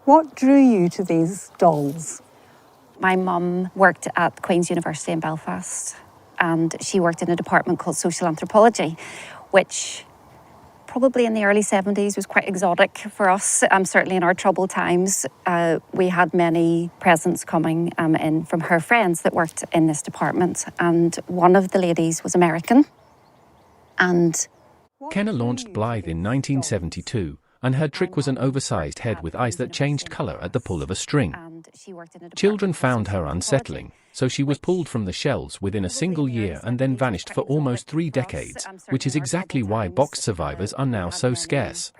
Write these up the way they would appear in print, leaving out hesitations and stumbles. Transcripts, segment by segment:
What drew you to these dolls? My mum worked at Queen's University in Belfast, and she worked in a department called social anthropology, which probably in the early 70s was quite exotic for us. Certainly in our troubled times, we had many presents coming in from her friends that worked in this department, and one of the ladies was American. And Kenna launched Blythe in 1972, and her trick was an oversized head with eyes that changed color at the pull of a string. Children found her unsettling, so she was pulled from the shelves within a single year and then vanished for almost 3 decades, which is exactly why box survivors are now so scarce.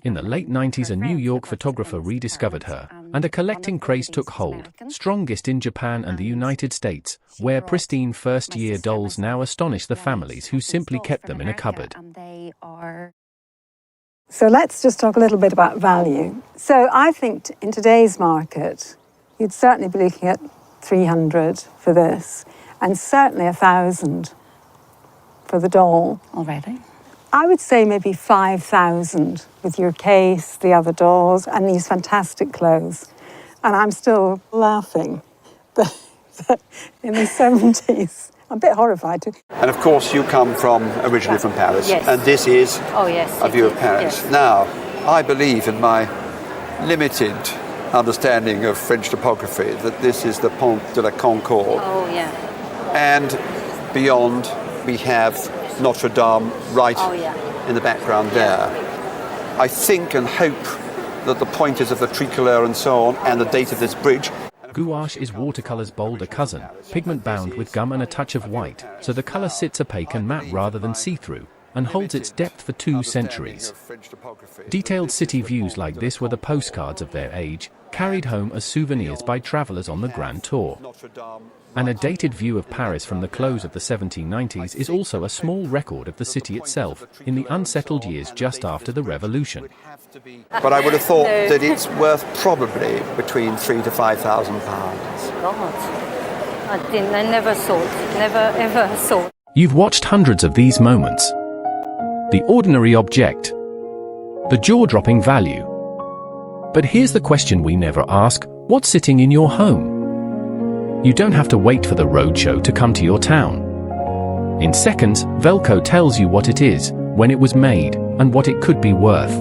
In the late 90s, a New York photographer rediscovered her, and a collecting craze took hold, strongest in Japan and the United States, where pristine first-year dolls now astonish the families who simply kept them in a cupboard. So let's just talk a little bit about value. So I think in today's market, you'd certainly be looking at 300 for this, and certainly 1,000 for the doll. Already? I would say maybe 5,000 with your case, the other dolls, and these fantastic clothes. And I'm still laughing that in the 70s. I'm a bit horrified too. And of course, you come originally from Paris, yes. And this is a view of Paris. Yes. Now, I believe in my limited understanding of French topography that this is the Pont de la Concorde. Oh, yeah. And beyond, we have Notre Dame right in the background there. I think and hope that the pointers of the tricolour and so on, and the date of this bridge. Gouache is watercolor's bolder cousin, pigment-bound with gum and a touch of white, so the color sits opaque and matte rather than see-through, and holds its depth for 2 centuries. Detailed city views like this were the postcards of their age, carried home as souvenirs by travelers on the Grand Tour. And a dated view of Paris from the close of the 1790s is also a small record of the city itself, in the unsettled years just after the Revolution. But I would have thought that it's worth probably between £3,000 to £5,000. I never ever thought. You've watched hundreds of these moments. The ordinary object. The jaw-dropping value. But here's the question we never ask: what's sitting in your home? You don't have to wait for the roadshow to come to your town. In seconds, Velcro tells you what it is, when it was made, and what it could be worth.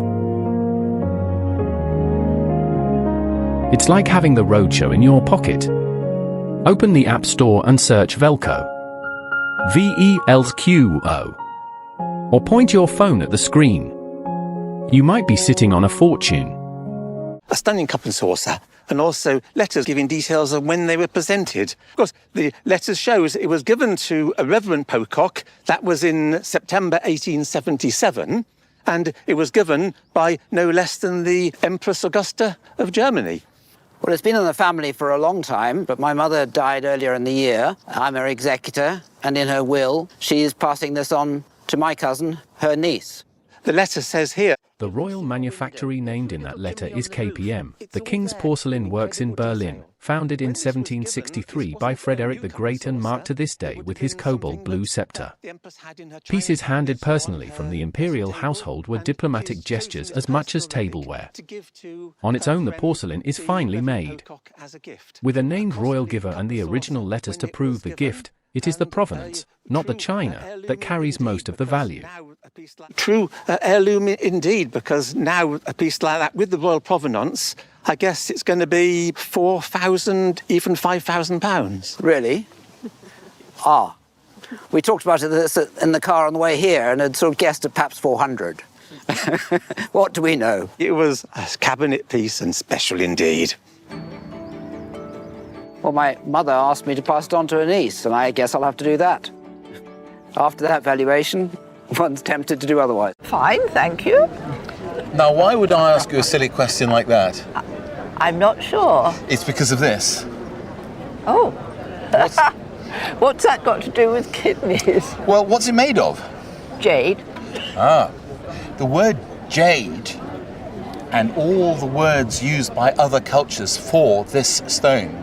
It's like having the roadshow in your pocket. Open the App Store and search Velcro. VELQO. Or point your phone at the screen. You might be sitting on a fortune. A stunning cup and saucer, and also letters giving details of when they were presented. Of course, the letters shows it was given to a Reverend Pocock. That was in September 1877, and it was given by no less than the Empress Augusta of Germany. Well, it's been in the family for a long time, but my mother died earlier in the year. I'm her executor, and in her will, she is passing this on to my cousin, her niece. The letter says here, the royal manufactory named in that letter is KPM, the King's Porcelain Works in Berlin, founded in 1763 by Frederick the Great and marked to this day with his cobalt blue scepter. Pieces handed personally from the imperial household were diplomatic gestures as much as tableware. On its own, the porcelain is finely made. With a named royal giver and the original letters to prove the gift, it is the provenance, not the china, that carries most of the value. True heirloom indeed, because now a piece like that with the royal provenance, I guess it's going to be £4,000, even £5,000. Really? We talked about it in the car on the way here and had sort of guessed at perhaps 400. What do we know? It was a cabinet piece and special indeed. Well, my mother asked me to pass it on to her niece, and I guess I'll have to do that. After that valuation, one's tempted to do otherwise. Fine, thank you. Now, why would I ask you a silly question like that? I'm not sure. It's because of this. Oh. What's that got to do with kidneys? Well, what's it made of? Jade. The word jade and all the words used by other cultures for this stone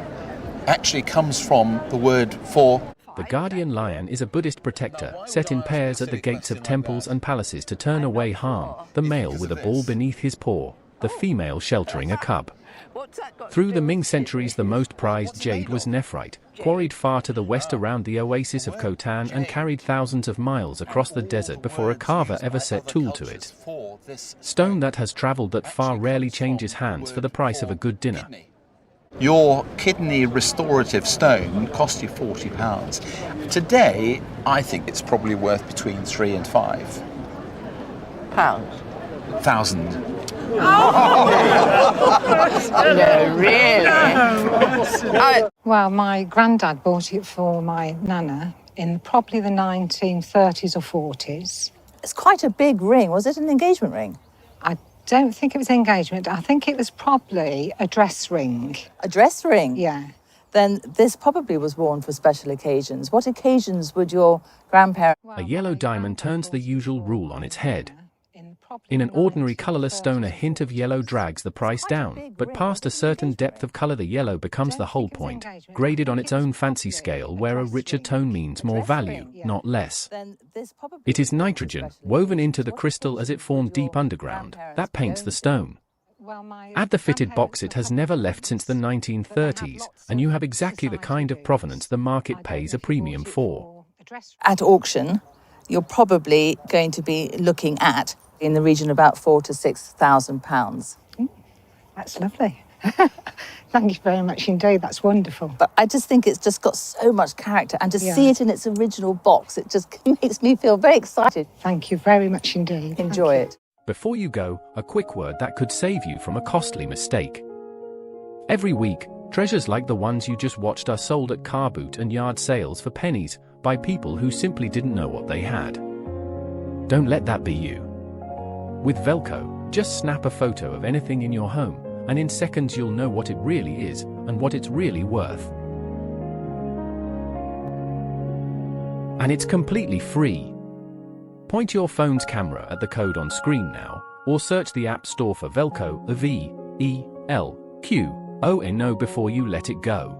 actually comes from the word for. The guardian lion is a Buddhist protector, set in pairs at the gates of temples and palaces to turn away harm, the male with a ball beneath his paw, the female sheltering a cub. What's that got to Through do the with Ming it? centuries, the most prized jade was nephrite, quarried far to the west around the oasis of Khotan and carried thousands of miles across the desert before a carver ever set tool to it. Stone that has travelled that far rarely changes hands for the price of a good dinner. Your kidney restorative stone cost you £40. Today, I think it's probably worth between £3 and £5,000. Pounds. No, really. Well, my granddad bought it for my nana in probably the 1930s or 40s. It's quite a big ring. Was it an engagement ring? I don't think it was engagement. I think it was probably a dress ring. A dress ring? Yeah. Then this probably was worn for special occasions. What occasions would your grandparents... A yellow diamond turns the usual rule on its head. In an ordinary colourless stone, a hint of yellow drags the price down, but past a certain depth of colour the yellow becomes the whole point, graded on its own fancy scale where a richer tone means more value, not less. It is nitrogen, woven into the crystal as it formed deep underground, that paints the stone. Add the fitted box, it has never left since the 1930s, and you have exactly the kind of provenance the market pays a premium for. At auction, you're probably going to be looking at in the region of about £4,000 to £6,000. That's lovely. Thank you very much indeed. That's wonderful. But I just think it's just got so much character, and to see it in its original box, it just makes me feel very excited. Thank you very much indeed. Enjoy it. Before you go, a quick word that could save you from a costly mistake. Every week, treasures like the ones you just watched are sold at car boot and yard sales for pennies by people who simply didn't know what they had. Don't let that be you. With Velco, just snap a photo of anything in your home, and in seconds you'll know what it really is and what it's really worth. And it's completely free. Point your phone's camera at the code on screen now, or search the App Store for Velco, VELQONO, before you let it go.